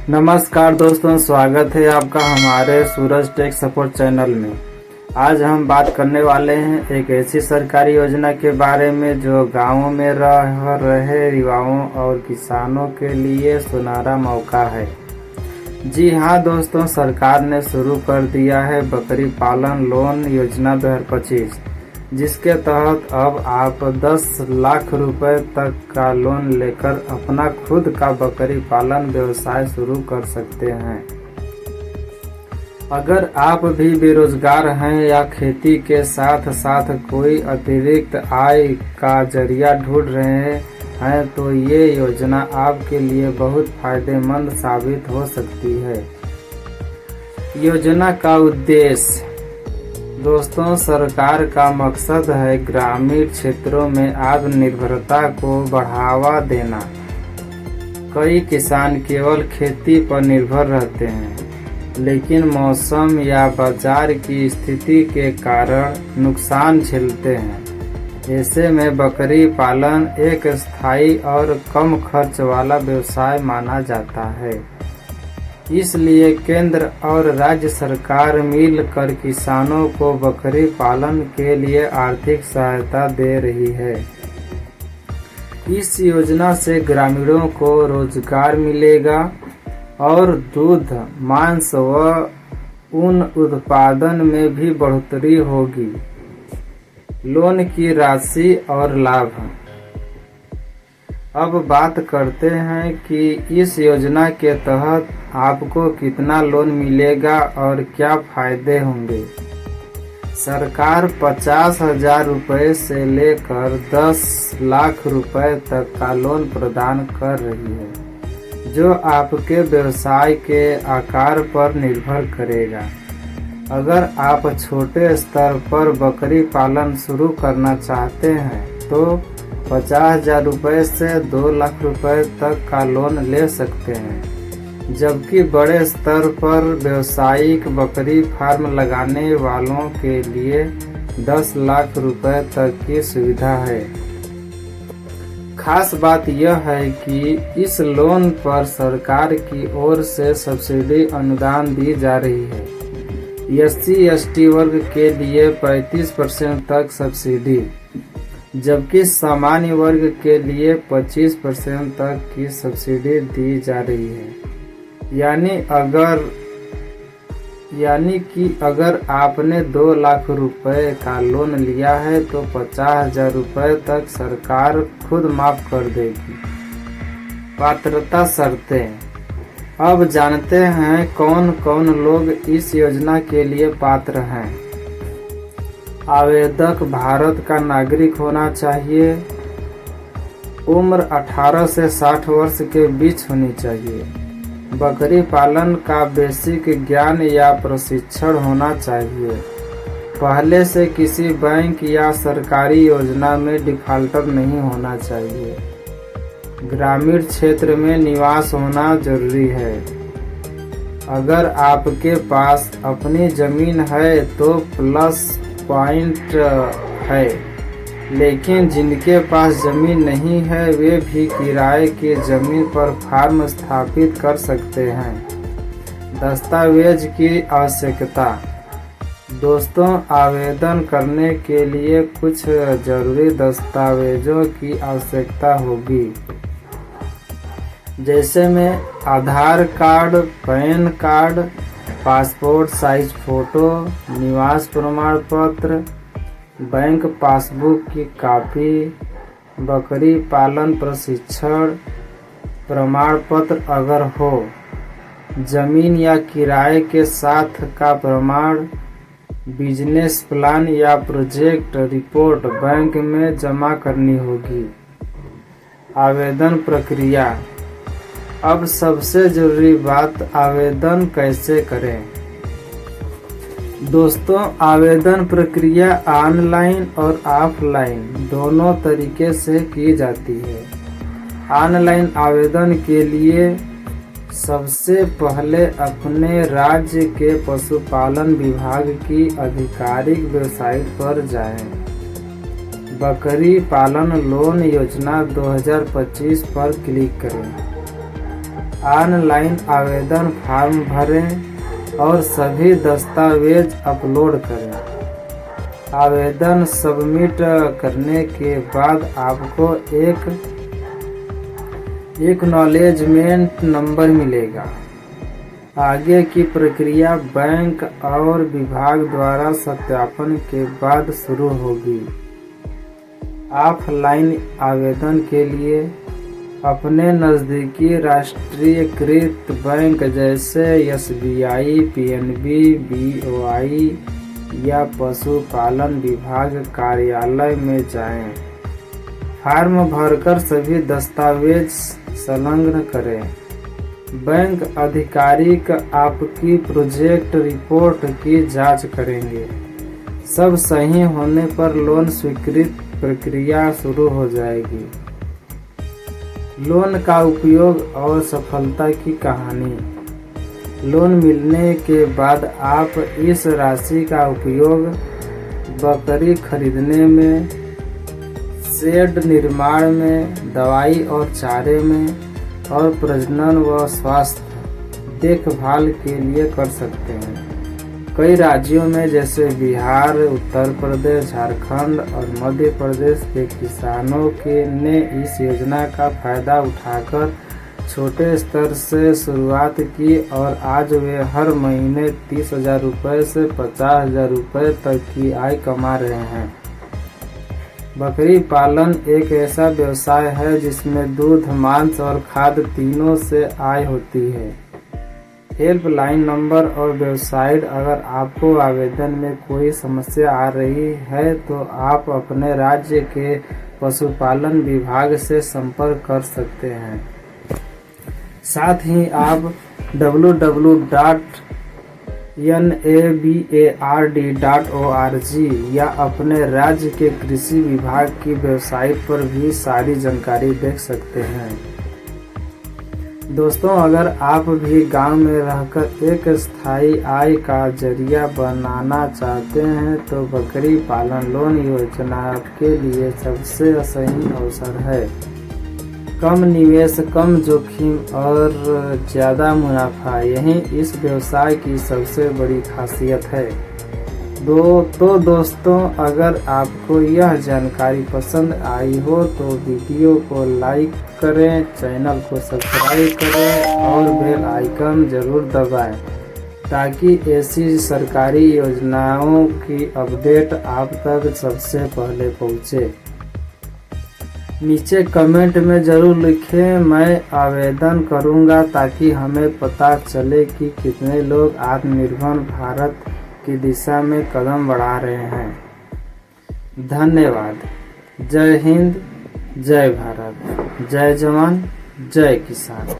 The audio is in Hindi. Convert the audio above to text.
नमस्कार दोस्तों, स्वागत है आपका हमारे सूरज टेक सपोर्ट चैनल में। आज हम बात करने वाले हैं एक ऐसी सरकारी योजना के बारे में जो गांवों में रह रहे युवाओं और किसानों के लिए सुनहरा मौका है। जी हां दोस्तों, सरकार ने शुरू कर दिया है बकरी पालन लोन योजना 2025, जिसके तहत अब आप 10 लाख रुपए तक का लोन लेकर अपना खुद का बकरी पालन व्यवसाय शुरू कर सकते हैं। अगर आप भी बेरोजगार हैं या खेती के साथ साथ कोई अतिरिक्त आय का जरिया ढूंढ रहे हैं तो ये योजना आपके लिए बहुत फायदेमंद साबित हो सकती है। योजना का उद्देश्य दोस्तों, सरकार का मकसद है ग्रामीण क्षेत्रों में आत्मनिर्भरता को बढ़ावा देना। कई किसान केवल खेती पर निर्भर रहते हैं, लेकिन मौसम या बाजार की स्थिति के कारण नुकसान झेलते हैं। ऐसे में बकरी पालन एक स्थायी और कम खर्च वाला व्यवसाय माना जाता है। इसलिए केंद्र और राज्य सरकार मिलकर किसानों को बकरी पालन के लिए आर्थिक सहायता दे रही है। इस योजना से ग्रामीणों को रोजगार मिलेगा और दूध, मांस व ऊन उत्पादन में भी बढ़ोतरी होगी। लोन की राशि और लाभ। अब बात करते हैं कि इस योजना के तहत आपको कितना लोन मिलेगा और क्या फायदे होंगे। सरकार 50,000 रुपए से लेकर 10 लाख रुपए तक का लोन प्रदान कर रही है, जो आपके व्यवसाय के आकार पर निर्भर करेगा। अगर आप छोटे स्तर पर बकरी पालन शुरू करना चाहते हैं तो 50,000 रुपए से 2 लाख रुपए तक का लोन ले सकते हैं, जबकि बड़े स्तर पर व्यावसायिक बकरी फार्म लगाने वालों के लिए 10 लाख रुपए तक की सुविधा है। खास बात यह है कि इस लोन पर सरकार की ओर से सब्सिडी अनुदान दी जा रही है। SC/ST वर्ग के लिए 35% तक सब्सिडी, जबकि सामान्य वर्ग के लिए 25% तक की सब्सिडी दी जा रही है। यानी कि अगर आपने 2 लाख रुपए का लोन लिया है तो 50,000 रुपए तक सरकार खुद माफ कर देगी। पात्रता शर्तें। अब जानते हैं कौन कौन लोग इस योजना के लिए पात्र हैं। आवेदक भारत का नागरिक होना चाहिए। उम्र 18 से 60 वर्ष के बीच होनी चाहिए। बकरी पालन का बेसिक ज्ञान या प्रशिक्षण होना चाहिए। पहले से किसी बैंक या सरकारी योजना में डिफाल्टर नहीं होना चाहिए। ग्रामीण क्षेत्र में निवास होना जरूरी है। अगर आपके पास अपनी जमीन है तो प्लस पॉइंट है, लेकिन जिनके पास जमीन नहीं है वे भी किराए की जमीन पर फार्म स्थापित कर सकते हैं। दस्तावेज की आवश्यकता। दोस्तों, आवेदन करने के लिए कुछ जरूरी दस्तावेजों की आवश्यकता होगी, जैसे में Aadhaar card, PAN card, passport size photo, निवास प्रमाण पत्र, बैंक पासबुक की कॉपी, बकरी पालन प्रशिक्षण प्रमाण पत्र अगर हो, जमीन या किराए के साथ का प्रमाण, बिजनेस प्लान या प्रोजेक्ट रिपोर्ट बैंक में जमा करनी होगी। आवेदन प्रक्रिया। अब सबसे जरूरी बात, आवेदन कैसे करें। दोस्तों, आवेदन प्रक्रिया ऑनलाइन और ऑफलाइन दोनों तरीके से की जाती है। ऑनलाइन आवेदन के लिए सबसे पहले अपने राज्य के पशुपालन विभाग की आधिकारिक वेबसाइट पर जाएं। बकरी पालन लोन योजना 2025 पर क्लिक करें। ऑनलाइन आवेदन फॉर्म भरें और सभी दस्तावेज अपलोड करें। आवेदन सबमिट करने के बाद आपको एक एक्नॉलेजमेंट नंबर मिलेगा। आगे की प्रक्रिया बैंक और विभाग द्वारा सत्यापन के बाद शुरू होगी। ऑफलाइन आवेदन के लिए अपने नज़दीकी राष्ट्रीयकृत बैंक जैसे SBI, PNB, BOI या पशुपालन विभाग कार्यालय में जाएं। फॉर्म भरकर सभी दस्तावेज संलग्न करें। बैंक अधिकारी आपकी प्रोजेक्ट रिपोर्ट की जांच करेंगे। सब सही होने पर लोन स्वीकृत प्रक्रिया शुरू हो जाएगी। लोन का उपयोग और सफलता की कहानी। लोन मिलने के बाद आप इस राशि का उपयोग बकरी खरीदने में, शेड निर्माण में, दवाई और चारे में और प्रजनन व स्वास्थ्य देखभाल के लिए कर सकते हैं। कई राज्यों में जैसे बिहार, उत्तर प्रदेश, झारखंड और मध्य प्रदेश के किसानों ने इस योजना का फायदा उठाकर छोटे स्तर से शुरुआत की और आज वे हर महीने 30,000 रुपये से 50,000 रुपये तक की आय कमा रहे हैं। बकरी पालन एक ऐसा व्यवसाय है जिसमें दूध, मांस और खाद्य तीनों से आय होती है। हेल्पलाइन नंबर और वेबसाइट। अगर आपको आवेदन में कोई समस्या आ रही है तो आप अपने राज्य के पशुपालन विभाग से संपर्क कर सकते हैं। साथ ही आप www.nabard.org या अपने राज्य के कृषि विभाग की वेबसाइट पर भी सारी जानकारी देख सकते हैं। दोस्तों, अगर आप भी गांव में रहकर एक स्थायी आय का जरिया बनाना चाहते हैं तो बकरी पालन लोन योजना आपके लिए सबसे सही अवसर है। कम निवेश, कम जोखिम और ज़्यादा मुनाफा, यही इस व्यवसाय की सबसे बड़ी खासियत है। दोस्तों, अगर आपको यह जानकारी पसंद आई हो तो वीडियो को लाइक करें, चैनल को सब्सक्राइब करें और बेल आइकन जरूर दबाएं ताकि ऐसी सरकारी योजनाओं की अपडेट आप तक सबसे पहले पहुंचे। नीचे कमेंट में ज़रूर लिखें, मैं आवेदन करूंगा ताकि हमें पता चले कि कितने लोग आत्मनिर्भर भारत की दिशा में कदम बढ़ा रहे हैं। धन्यवाद। जय हिंद, जय भारत, जय जवान, जय किसान।